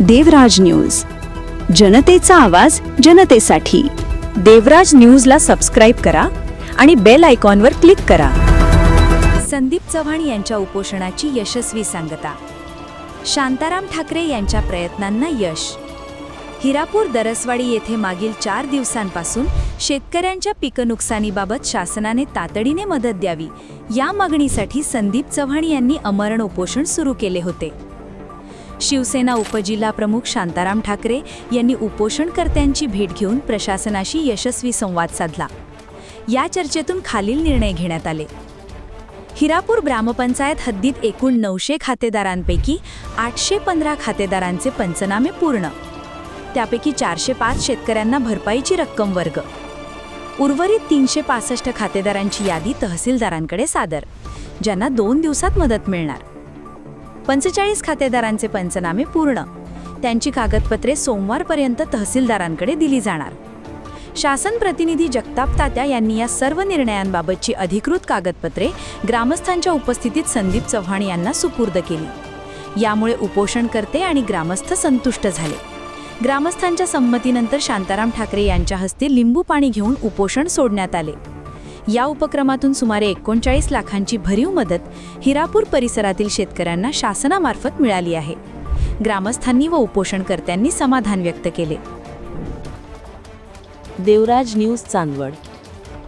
देवराज news, जनतेचा आवाज जनतेसाठी। देवराज न्यूजला सबस्क्राईब करा आणि बेल आयकॉनवर क्लिक करा। संदीप चव्हाण यांच्या उपोषणाची यशस्वी सांगता। शांताराम ठाकरे यांच्या प्रयत्नांना यश। हिरापूर दरसवाडी येथे मागील 4 दिवसांपासून शेतकऱ्यांच्या पीक नुकसानीबाबत शासनाने तातडीने मदत द्यावी या मागणीसाठी संदीप चव्हाण यांनी अमरण उपोषण सुरू केले होते। शिवसेना उपजिल्हा प्रमुख शांताराम ठाकरे यांनी उपोषणकर्त्यांची भेट घेऊन प्रशासनाशी यशस्वी संवाद साधला। या चर्चेतून खालील निर्णय घेण्यात आले। हिरापूर ग्रामपंचायत हद्दीत एकूण 900 खातेदारांपैकी 815 खातेदारांचे पंचनामे पूर्ण, त्यापैकी 405 शेतकऱ्यांना भरपाईची रक्कम वर्ग। उर्वरित 365 खातेदारांची यादी तहसीलदारांकडे सादर, ज्यांना 2 दिवसात मदत मिळणार। 45 खातेदारांचे पंचनामे पूर्ण, त्यांची कागदपत्रे सोमवारपर्यंत तहसीलदारांकडे दिली जाणार। शासन प्रतिनिधी जगताप तात्या यांनी या सर्व निर्णयांबाबतची अधिकृत कागदपत्रे ग्रामस्थांच्या उपस्थितीत संदीप चव्हाण यांना सुपूर्द केली। यामुळे उपोषणकर्ते आणि ग्रामस्थ संतुष्ट झाले। ग्रामस्थांच्या संमतीनंतर शांताराम ठाकरे यांच्या हस्ते लिंबू पाणी घेऊन उपोषण सोडण्यात आले। या उपक्रमातून सुमारे 39 लाखांची भरीव मदत हिरापूर परिसरातील शेतकऱ्यांना शासनामार्फत मिळाली आहे। ग्रामस्थांनी व उपोषणकर्त्यांनी समाधान व्यक्त केले। देवराज न्यूज चांदवड।